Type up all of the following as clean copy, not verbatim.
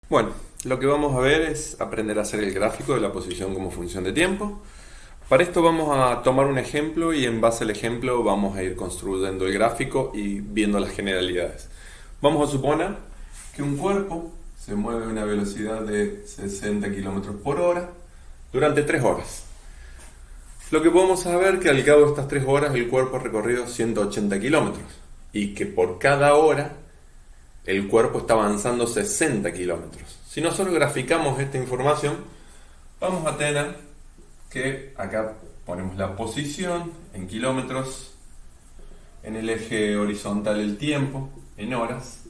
Bueno, lo que vamos a ver es aprender a hacer el gráfico de la posición como función de tiempo. Para esto vamos a tomar un ejemplo y en base al ejemplo vamos a ir construyendo el gráfico y viendo las generalidades. Vamos a suponer que un cuerpo se mueve a una velocidad de 60 km por hora durante 3 horas. Lo que podemos saber es que al cabo de estas 3 horas el cuerpo ha recorrido 180 kilómetros y que por cada hora el cuerpo está avanzando 60 kilómetros. Si nosotros graficamos esta información, vamos a tener que acá ponemos la posición en kilómetros, en el eje horizontal el tiempo, en horas.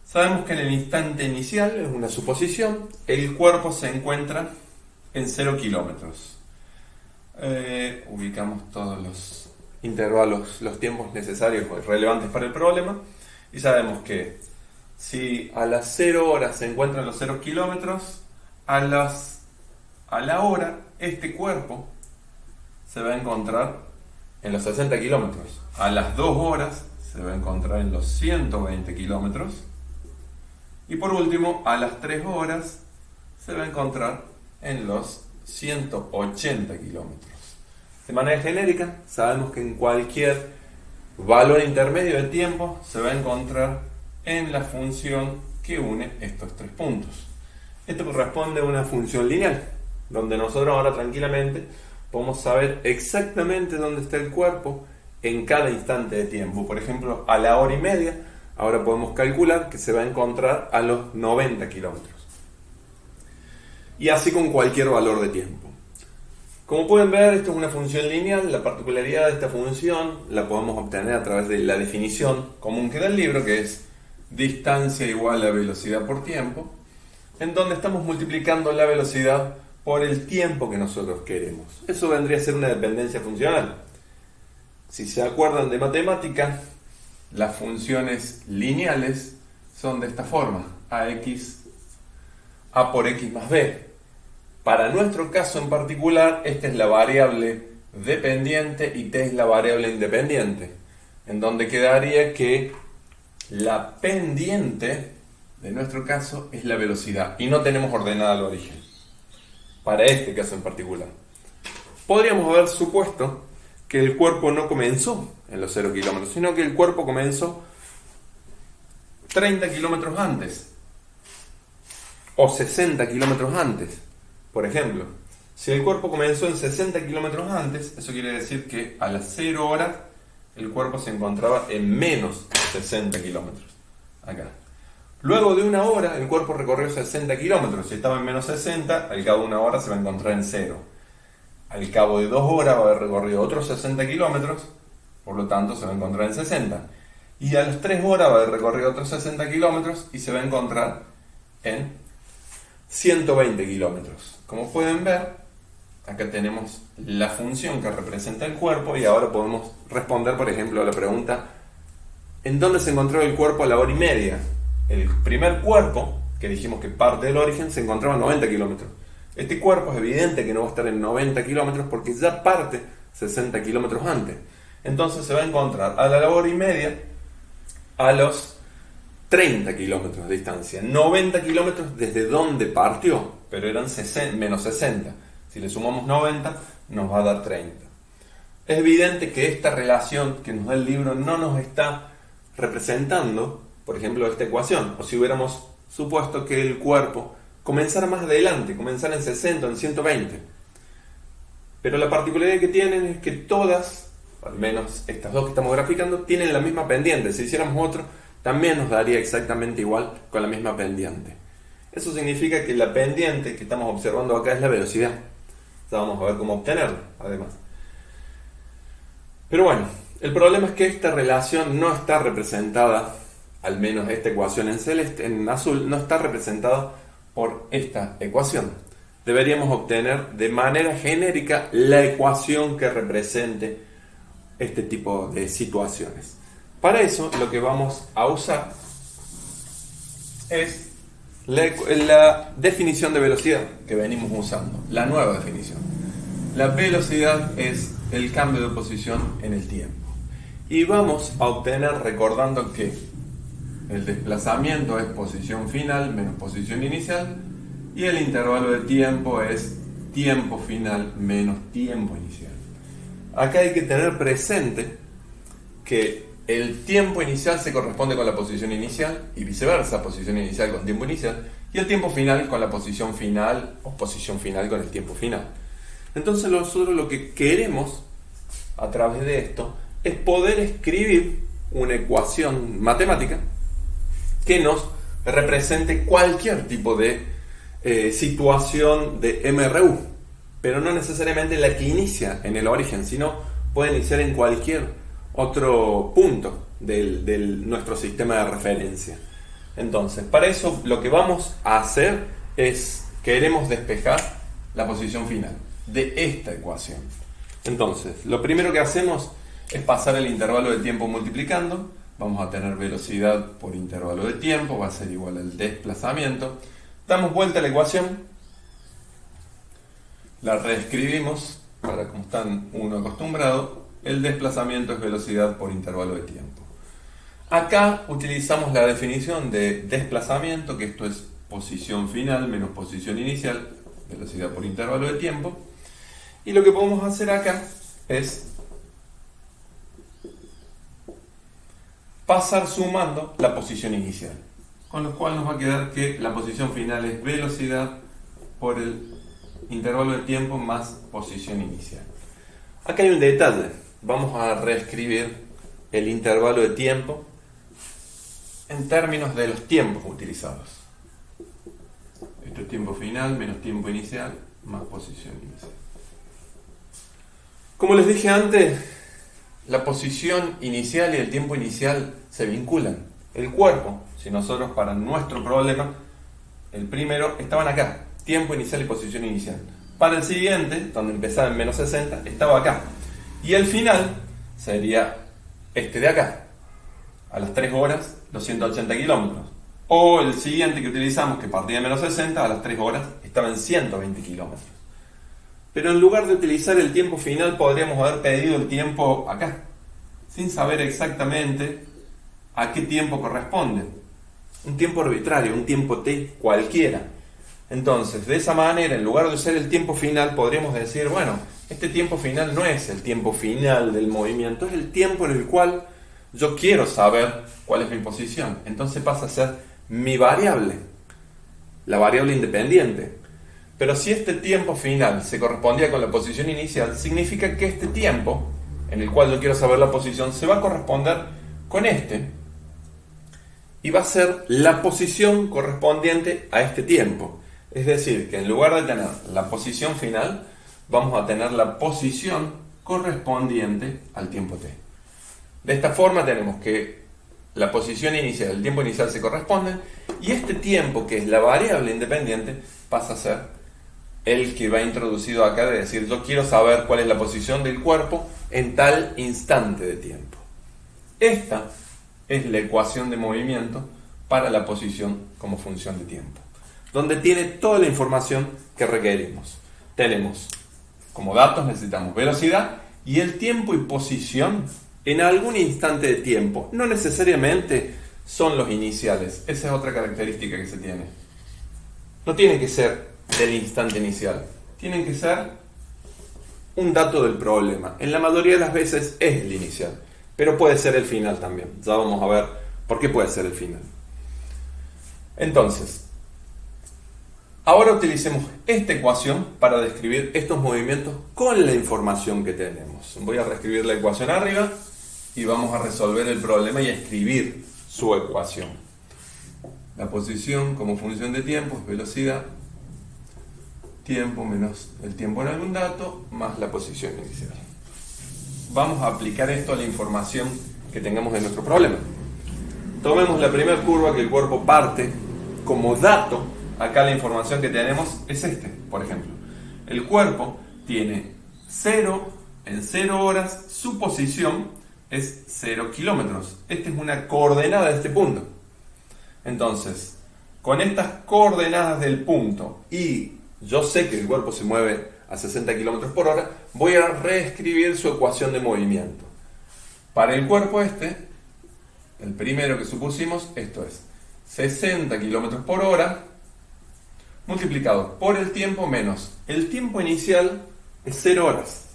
Sabemos que en el instante inicial, es una suposición, el cuerpo se encuentra en 0 kilómetros. Ubicamos todos los intervalos, los tiempos necesarios o relevantes para el problema. Y sabemos que si a las 0 horas se encuentran los 0 kilómetros, a la hora este cuerpo se va a encontrar en los 60 kilómetros. A las 2 horas se va a encontrar en los 120 kilómetros. Y por último, a las 3 horas se va a encontrar en los 180 kilómetros. De manera genérica, sabemos que en cualquier valor intermedio de tiempo se va a encontrar en la función que une estos 3 puntos. Esto corresponde a una función lineal, donde nosotros ahora tranquilamente podemos saber exactamente dónde está el cuerpo en cada instante de tiempo. Por ejemplo, a la hora y media, ahora podemos calcular que se va a encontrar a los 90 kilómetros. Y así con cualquier valor de tiempo. Como pueden ver, esto es una función lineal. La particularidad de esta función la podemos obtener a través de la definición común que da el libro, que es distancia igual a velocidad por tiempo, en donde estamos multiplicando la velocidad por el tiempo que nosotros queremos. Eso vendría a ser una dependencia funcional. Si se acuerdan de matemática, las funciones lineales son de esta forma: a por x más b. Para nuestro caso en particular, esta es la variable dependiente y t es la variable independiente, en donde quedaría que la pendiente de nuestro caso es la velocidad y no tenemos ordenada el origen. Para este caso en particular, podríamos haber supuesto que el cuerpo no comenzó en los 0 kilómetros, sino que el cuerpo comenzó 30 kilómetros antes o 60 kilómetros antes. Por ejemplo, si el cuerpo comenzó en 60 kilómetros antes, eso quiere decir que a las 0 horas el cuerpo se encontraba en menos 60 kilómetros. Acá. Luego de 1 hora el cuerpo recorrió 60 kilómetros. Si estaba en menos 60, al cabo de 1 hora se va a encontrar en 0. Al cabo de 2 horas va a haber recorrido otros 60 kilómetros, por lo tanto se va a encontrar en 60. Y a las 3 horas va a haber recorrido otros 60 kilómetros y se va a encontrar en 120 kilómetros. Como pueden ver, acá tenemos la función que representa el cuerpo y ahora podemos responder, por ejemplo, a la pregunta: ¿en dónde se encontró el cuerpo a la hora y media? El primer cuerpo, que dijimos que parte del origen, se encontraba a 90 kilómetros. Este cuerpo es evidente que no va a estar en 90 kilómetros porque ya parte 60 kilómetros antes. Entonces se va a encontrar a la hora y media a los 30 kilómetros de distancia. 90 kilómetros desde donde partió, pero eran menos 60. Si le sumamos 90, nos va a dar 30. Es evidente que esta relación que nos da el libro no nos está representando, por ejemplo, esta ecuación. O si hubiéramos supuesto que el cuerpo comenzara más adelante, comenzara en 60 o en 120. Pero la particularidad que tienen es que todas, al menos estas dos que estamos graficando, tienen la misma pendiente. Si hiciéramos otro, también nos daría exactamente igual con la misma pendiente. Eso significa que la pendiente que estamos observando acá es la velocidad. Ya vamos a ver cómo obtenerla, además. Pero bueno, el problema es que esta relación no está representada, al menos esta ecuación en celeste, en azul, no está representada por esta ecuación. Deberíamos obtener de manera genérica la ecuación que represente este tipo de situaciones. Para eso lo que vamos a usar es la definición de velocidad que venimos usando, la nueva definición. La velocidad es el cambio de posición en el tiempo. Y vamos a obtener, recordando que el desplazamiento es posición final menos posición inicial, y el intervalo de tiempo es tiempo final menos tiempo inicial. Acá hay que tener presente que el tiempo inicial se corresponde con la posición inicial y viceversa, posición inicial con tiempo inicial, y el tiempo final con la posición final o posición final con el tiempo final. Entonces nosotros lo que queremos a través de esto es poder escribir una ecuación matemática que nos represente cualquier tipo de situación de MRU, pero no necesariamente la que inicia en el origen, sino puede iniciar en cualquier otro punto de nuestro sistema de referencia. Entonces, para eso lo que vamos a hacer es, queremos despejar la posición final de esta ecuación. Entonces, lo primero que hacemos es pasar el intervalo de tiempo multiplicando. Vamos a tener velocidad por intervalo de tiempo, va a ser igual al desplazamiento. Damos vuelta a la ecuación, la reescribimos para como están uno acostumbrado. El desplazamiento es velocidad por intervalo de tiempo. Acá utilizamos la definición de desplazamiento, que esto es posición final menos posición inicial, velocidad por intervalo de tiempo. Y lo que podemos hacer acá es pasar sumando la posición inicial, con lo cual nos va a quedar que la posición final es velocidad por el intervalo de tiempo más posición inicial. Acá hay un detalle. Vamos a reescribir el intervalo de tiempo en términos de los tiempos utilizados. Esto es tiempo final menos tiempo inicial más posición inicial. Como les dije antes, la posición inicial y el tiempo inicial se vinculan. El cuerpo, si nosotros para nuestro problema, el primero, estaban acá, tiempo inicial y posición inicial. Para el siguiente, donde empezaba en menos 60, estaba acá. Y el final sería este de acá, a las 3 horas, los 180 kilómetros. O el siguiente que utilizamos, que partía de menos 60, a las 3 horas estaba en 120 kilómetros. Pero en lugar de utilizar el tiempo final, podríamos haber pedido el tiempo acá, sin saber exactamente a qué tiempo corresponde. Un tiempo arbitrario, un tiempo t cualquiera. Entonces, de esa manera, en lugar de usar el tiempo final, podríamos decir, bueno, este tiempo final no es el tiempo final del movimiento, es el tiempo en el cual yo quiero saber cuál es mi posición. Entonces pasa a ser mi variable, la variable independiente. Pero si este tiempo final se correspondía con la posición inicial, significa que este tiempo, en el cual yo quiero saber la posición, se va a corresponder con este, y va a ser la posición correspondiente a este tiempo. Es decir, que en lugar de tener la posición final, vamos a tener la posición correspondiente al tiempo t. De esta forma tenemos que la posición inicial y el tiempo inicial se corresponden, y este tiempo, que es la variable independiente, pasa a ser el que va introducido acá, de decir, yo quiero saber cuál es la posición del cuerpo en tal instante de tiempo. Esta es la ecuación de movimiento para la posición como función de tiempo, donde tiene toda la información que requerimos. Tenemos como datos, necesitamos velocidad y el tiempo y posición en algún instante de tiempo. No necesariamente son los iniciales, esa es otra característica que se tiene. No tienen que ser del instante inicial, tienen que ser un dato del problema. En la mayoría de las veces es el inicial, pero puede ser el final también. Ya vamos a ver por qué puede ser el final. Entonces, ahora utilicemos esta ecuación para describir estos movimientos con la información que tenemos. Voy a reescribir la ecuación arriba y vamos a resolver el problema y a escribir su ecuación. La posición como función de tiempo es velocidad, tiempo menos el tiempo en algún dato, más la posición inicial. Vamos a aplicar esto a la información que tengamos en nuestro problema. Tomemos la primera curva que el cuerpo parte como dato. Acá la información que tenemos es por ejemplo. El cuerpo tiene 0 en 0 horas, su posición es 0 kilómetros. Esta es una coordenada de este punto. Entonces, con estas coordenadas del punto, y yo sé que el cuerpo se mueve a 60 kilómetros por hora, voy a reescribir su ecuación de movimiento. Para el cuerpo el primero que supusimos, esto es 60 km por hora multiplicado por el tiempo menos el tiempo inicial es 0 horas.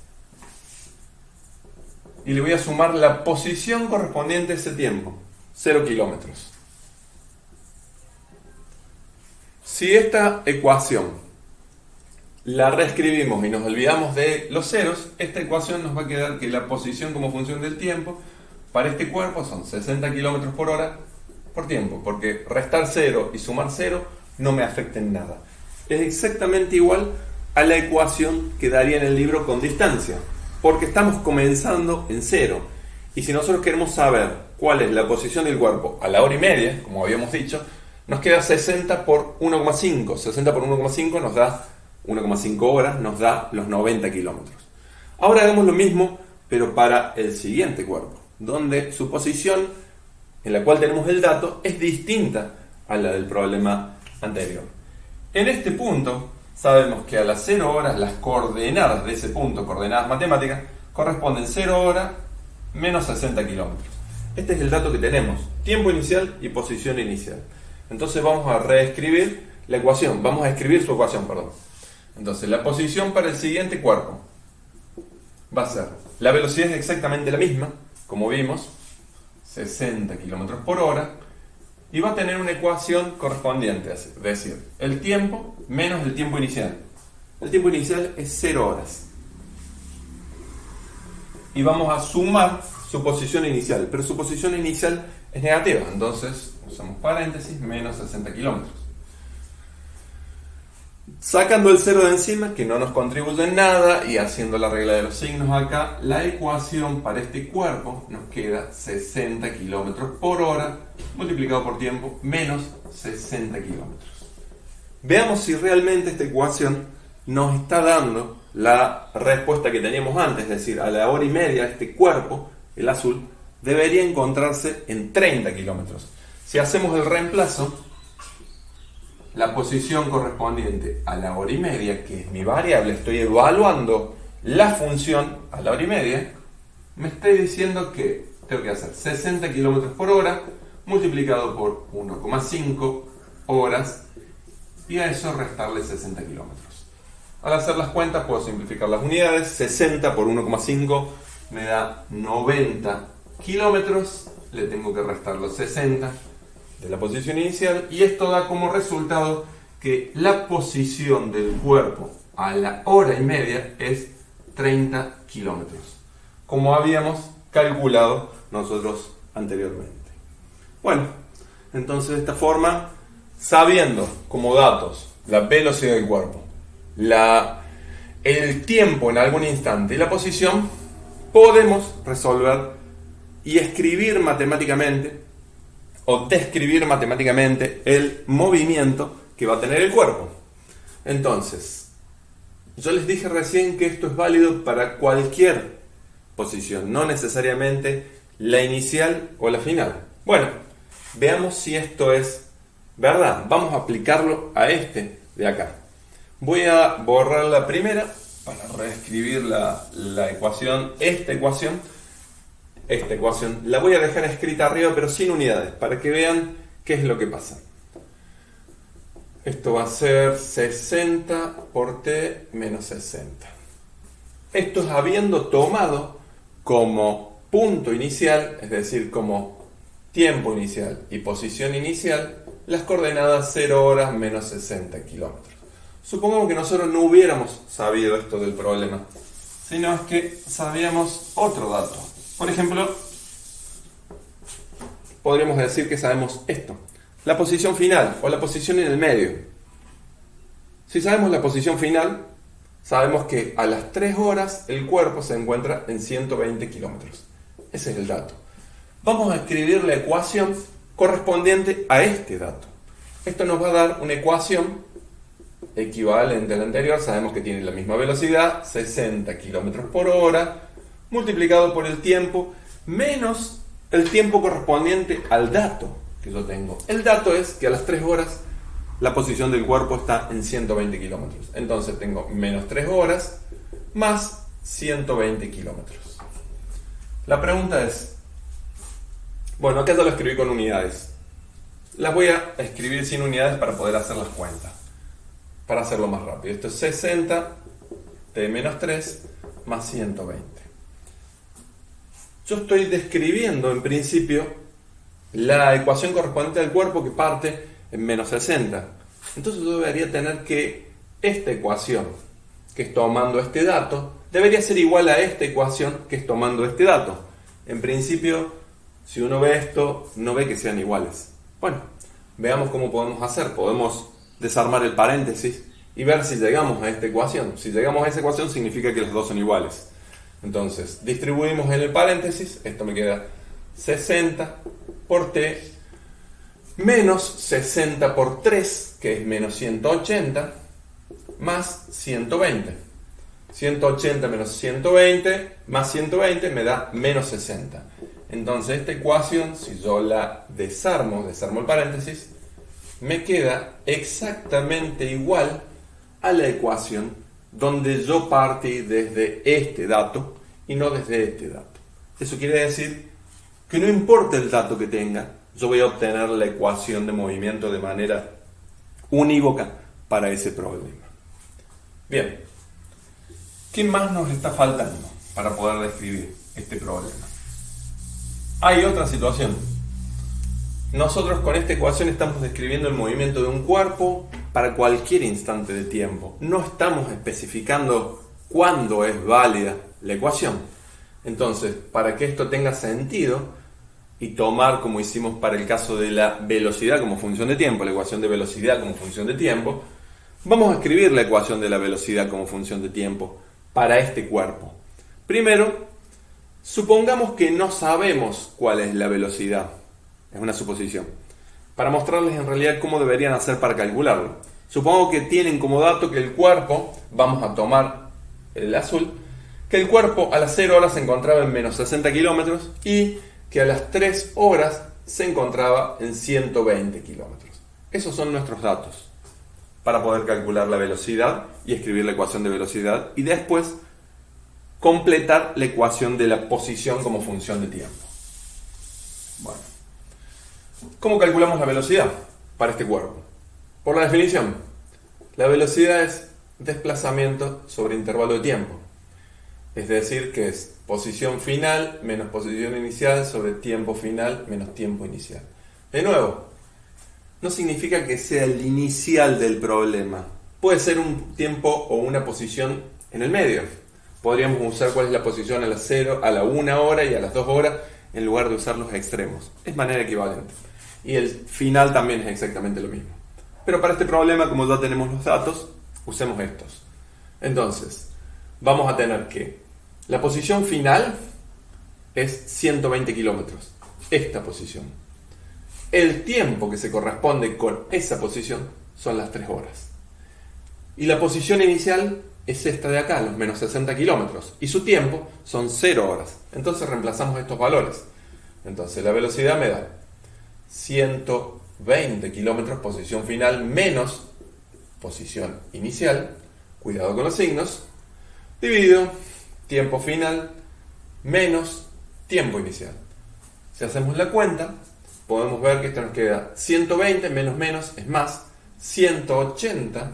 Y le voy a sumar la posición correspondiente a ese tiempo, 0 kilómetros. Si esta ecuación la reescribimos y nos olvidamos de los ceros, esta ecuación nos va a quedar que la posición como función del tiempo para este cuerpo son 60 km por hora por tiempo, porque restar 0 y sumar 0 no me afecta en nada. Es exactamente igual a la ecuación que daría en el libro con distancia, porque estamos comenzando en 0. Y si nosotros queremos saber cuál es la posición del cuerpo a la hora y media, como habíamos dicho, nos queda 60 por 1,5. 60 por 1,5 nos da 1,5 horas, nos da los 90 kilómetros. Ahora hagamos lo mismo, pero para el siguiente cuerpo, donde su posición, en la cual tenemos el dato, es distinta a la del problema anterior. En este punto, sabemos que a las 0 horas, las coordenadas de ese punto, coordenadas matemáticas, corresponden 0 horas menos 60 kilómetros. Este es el dato que tenemos, tiempo inicial y posición inicial. Entonces vamos a reescribir la ecuación, vamos a escribir su ecuación, perdón. Entonces la posición para el siguiente cuerpo va a ser, la velocidad es exactamente la misma, como vimos, 60 km por hora, y va a tener una ecuación correspondiente, es decir, el tiempo menos el tiempo inicial. El tiempo inicial es 0 horas. Y vamos a sumar su posición inicial, pero su posición inicial es negativa, entonces usamos paréntesis, menos 60 kilómetros. Sacando el 0 de encima, que no nos contribuye en nada, y haciendo la regla de los signos acá, la ecuación para este cuerpo nos queda 60 kilómetros por hora multiplicado por tiempo menos 60 kilómetros. Veamos si realmente esta ecuación nos está dando la respuesta que teníamos antes, es decir, a la hora y media este cuerpo, el azul, debería encontrarse en 30 kilómetros. Si hacemos el reemplazo, la posición correspondiente a la hora y media, que es mi variable, estoy evaluando la función a la hora y media, me está diciendo que tengo que hacer 60 kilómetros por hora multiplicado por 1,5 horas y a eso restarle 60 kilómetros. Al hacer las cuentas puedo simplificar las unidades, 60 por 1,5 me da 90 kilómetros, le tengo que restar los 60 de la posición inicial y esto da como resultado que la posición del cuerpo a la hora y media es 30 kilómetros, como habíamos calculado nosotros anteriormente. Bueno, entonces de esta forma, sabiendo como datos la velocidad del cuerpo, el tiempo en algún instante y la posición, podemos resolver y escribir matemáticamente o describir matemáticamente el movimiento que va a tener el cuerpo. Entonces, yo les dije recién que esto es válido para cualquier posición, no necesariamente la inicial o la final. Bueno, veamos si esto es verdad. Vamos a aplicarlo a este de acá. Voy a borrar la primera para reescribir la ecuación, esta ecuación la voy a dejar escrita arriba pero sin unidades para que vean qué es lo que pasa. Esto va a ser 60 por t menos 60. Esto es habiendo tomado como punto inicial, es decir, como tiempo inicial y posición inicial, las coordenadas 0 horas menos 60 kilómetros. Supongamos que nosotros no hubiéramos sabido esto del problema, sino es que sabíamos otro dato. Por ejemplo, podríamos decir que sabemos esto, la posición final o la posición en el medio. Si sabemos la posición final, sabemos que a las 3 horas el cuerpo se encuentra en 120 kilómetros. Ese es el dato. Vamos a escribir la ecuación correspondiente a este dato. Esto nos va a dar una ecuación equivalente a la anterior. Sabemos que tiene la misma velocidad, 60 kilómetros por hora, multiplicado por el tiempo, menos el tiempo correspondiente al dato que yo tengo. El dato es que a las 3 horas la posición del cuerpo está en 120 kilómetros. Entonces tengo menos 3 horas más 120 kilómetros. La pregunta es, Bueno, acá ya lo escribí con unidades. Las voy a escribir sin unidades para poder hacer las cuentas. Para hacerlo más rápido. Esto es 60 t menos 3 más 120. Yo estoy describiendo en principio la ecuación correspondiente al cuerpo que parte en menos 60. Entonces yo debería tener que esta ecuación, que es tomando este dato, debería ser igual a esta ecuación que es tomando este dato. En principio, si uno ve esto, no ve que sean iguales. Bueno, veamos cómo podemos hacer. Podemos desarmar el paréntesis y ver si llegamos a esta ecuación. Si llegamos a esa ecuación significa que los dos son iguales. Entonces, distribuimos en el paréntesis, esto me queda 60 por t menos 60 por 3, que es menos 180, más 120. 180 menos 120 más 120 me da menos 60. Entonces esta ecuación, si yo la desarmo el paréntesis, me queda exactamente igual a la ecuación donde yo partí desde este dato y no desde este dato. Eso quiere decir que no importa el dato que tenga, yo voy a obtener la ecuación de movimiento de manera unívoca para ese problema. Bien, ¿qué más nos está faltando para poder describir este problema? Hay otra situación. Nosotros con esta ecuación estamos describiendo el movimiento de un cuerpo para cualquier instante de tiempo. No estamos especificando cuándo es válida la ecuación. Entonces, para que esto tenga sentido y tomar, como hicimos para el caso de la velocidad como función de tiempo, la ecuación de velocidad como función de tiempo, vamos a escribir la ecuación de la velocidad como función de tiempo para este cuerpo. Primero, supongamos que no sabemos cuál es la velocidad. Es una suposición. Para mostrarles en realidad cómo deberían hacer para calcularlo. Supongo que tienen como dato que el cuerpo, vamos a tomar el azul, que el cuerpo a las 0 horas se encontraba en menos 60 kilómetros y que a las 3 horas se encontraba en 120 kilómetros. Esos son nuestros datos para poder calcular la velocidad y escribir la ecuación de velocidad y después completar la ecuación de la posición como función de tiempo. Bueno, ¿cómo calculamos la velocidad para este cuerpo? Por la definición, la velocidad es desplazamiento sobre intervalo de tiempo. Es decir, que es posición final menos posición inicial sobre tiempo final menos tiempo inicial. De nuevo, no significa que sea el inicial del problema. Puede ser un tiempo o una posición en el medio. Podríamos usar cuál es la posición a las 0, a la 1 hora y a las 2 horas en lugar de usar los extremos. Es manera equivalente. Y el final también es exactamente lo mismo. Pero para este problema, como ya tenemos los datos, usemos estos. Entonces, vamos a tener que la posición final es 120 kilómetros. Esta posición. El tiempo que se corresponde con esa posición son las 3 horas. Y la posición inicial es esta de acá, los menos 60 kilómetros. Y su tiempo son 0 horas. Entonces reemplazamos estos valores. Entonces la velocidad me da 120 kilómetros posición final menos posición inicial. Cuidado con los signos. Dividido tiempo final menos tiempo inicial. Si hacemos la cuenta, podemos ver que esto nos queda 120 menos menos es más 180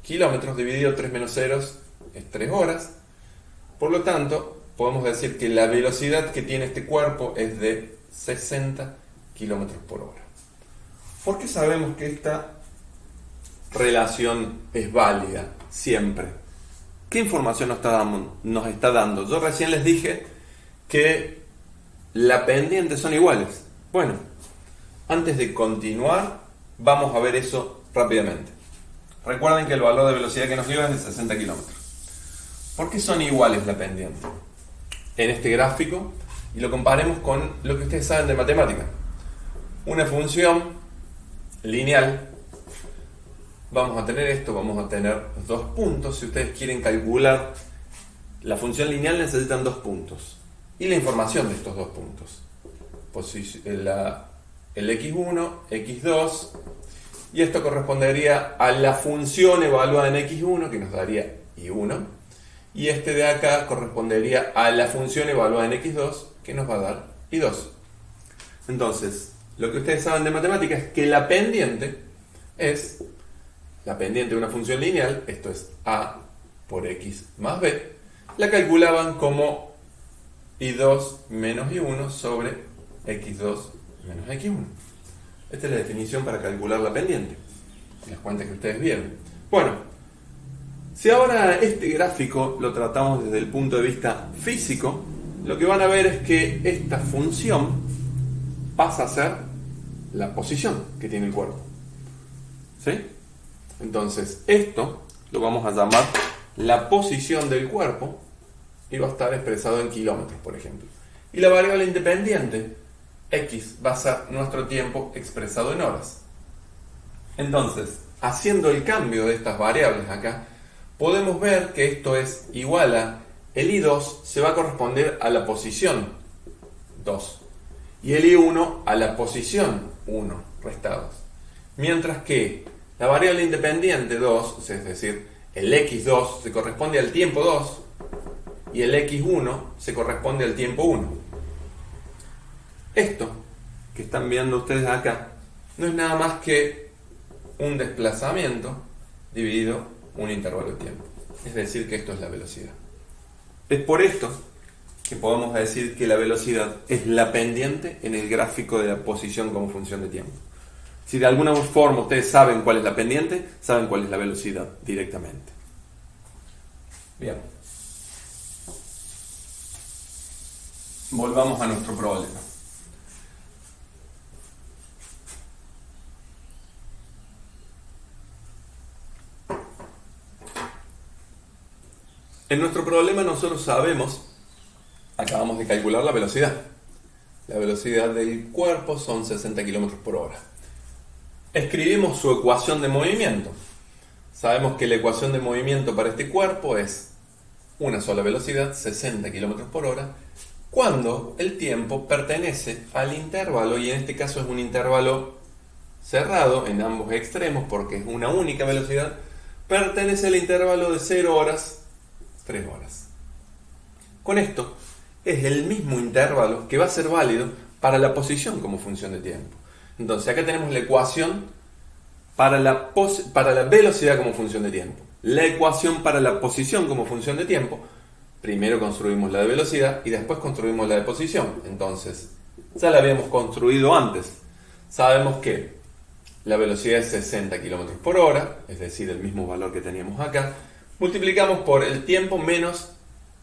kilómetros dividido 3 menos ceros es 3 horas. Por lo tanto, podemos decir que la velocidad que tiene este cuerpo es de 60 kilómetros por hora. ¿Por qué sabemos que esta relación es válida siempre? ¿Qué información nos está dando? Yo recién les dije que la pendiente son iguales. Bueno, antes de continuar, vamos a ver eso rápidamente. Recuerden que el valor de velocidad que nos dio es de 60 kilómetros. ¿Por qué son iguales la pendiente? En este gráfico, y lo comparemos con lo que ustedes saben de matemática. Una función lineal, vamos a tener esto, vamos a tener 2 puntos. Si ustedes quieren calcular la función lineal necesitan 2 puntos. Y la información de estos 2 puntos. El x1, x2, y esto correspondería a la función evaluada en x1, que nos daría y1, y este de acá correspondería a la función evaluada en x2, que nos va a dar y2. Entonces, lo que ustedes saben de matemáticas es que la pendiente es la pendiente de una función lineal, esto es a por x más b, la calculaban como y2 menos y1 sobre x2 menos x1. Esta es la definición para calcular la pendiente, las cuentas que ustedes vieron. Bueno, si ahora este gráfico lo tratamos desde el punto de vista físico, lo que van a ver es que esta función pasa a ser la posición que tiene el cuerpo. ¿Sí? Entonces, esto lo vamos a llamar la posición del cuerpo y va a estar expresado en kilómetros, por ejemplo. Y la variable independiente, x, va a ser nuestro tiempo expresado en horas. Entonces, haciendo el cambio de estas variables acá, podemos ver que esto es igual a el i2 se va a corresponder a la posición 2 y el i1 a la posición 1 restados. Mientras que la variable independiente 2, es decir, el x2 se corresponde al tiempo 2 y el x1 se corresponde al tiempo 1. Esto que están viendo ustedes acá no es nada más que un desplazamiento dividido un intervalo de tiempo. Es decir, que esto es la velocidad. Es por esto que podemos decir que la velocidad es la pendiente en el gráfico de la posición como función de tiempo. Si de alguna forma ustedes saben cuál es la pendiente, saben cuál es la velocidad directamente. Bien. Volvamos a nuestro problema. En nuestro problema nosotros sabemos, acabamos de calcular la velocidad. La velocidad del cuerpo son 60 km por hora. Escribimos su ecuación de movimiento. Sabemos que la ecuación de movimiento para este cuerpo es una sola velocidad, 60 km por hora, cuando el tiempo pertenece al intervalo, y en este caso es un intervalo cerrado en ambos extremos porque es una única velocidad, pertenece al intervalo de 0 horas, 3 horas. Con esto es el mismo intervalo que va a ser válido para la posición como función de tiempo. Entonces acá tenemos la ecuación para la velocidad como función de tiempo, la ecuación para la posición como función de tiempo. Primero construimos la de velocidad y después construimos la de posición. Entonces, ya la habíamos construido antes. Sabemos que la velocidad es 60 km por hora, es decir, el mismo valor que teníamos acá. Multiplicamos por el tiempo menos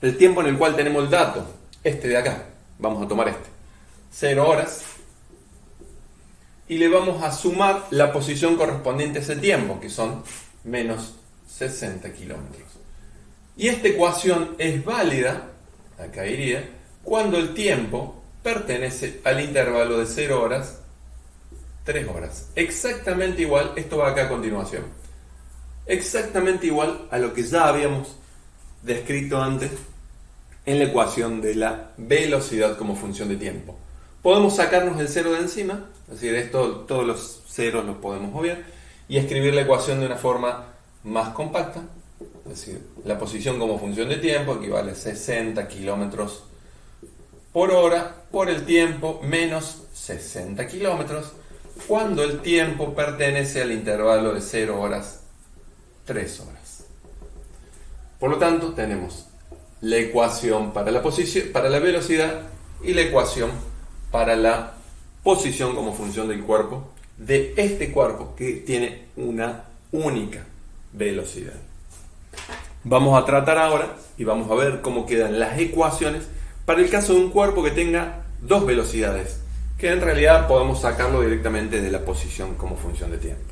el tiempo en el cual tenemos el dato, este de acá. Vamos a tomar este, 0 horas. Y le vamos a sumar la posición correspondiente a ese tiempo, que son menos 60 kilómetros. Y esta ecuación es válida, acá iría, cuando el tiempo pertenece al intervalo de 0 horas, 3 horas. Exactamente igual, esto va acá a continuación. Exactamente igual a lo que ya habíamos descrito antes en la ecuación de la velocidad como función de tiempo. Podemos sacarnos el 0 de encima, es decir, todos los ceros los podemos obviar, y escribir la ecuación de una forma más compacta. Es decir, la posición como función de tiempo equivale a 60 kilómetros por hora por el tiempo menos 60 kilómetros cuando el tiempo pertenece al intervalo de 0 horas, 3 horas. Por lo tanto, tenemos la ecuación para la velocidad y la ecuación para la posición como función del cuerpo, de este cuerpo que tiene una única velocidad. Vamos a tratar ahora y vamos a ver cómo quedan las ecuaciones para el caso de un cuerpo que tenga dos velocidades, que en realidad podemos sacarlo directamente de la posición como función de tiempo.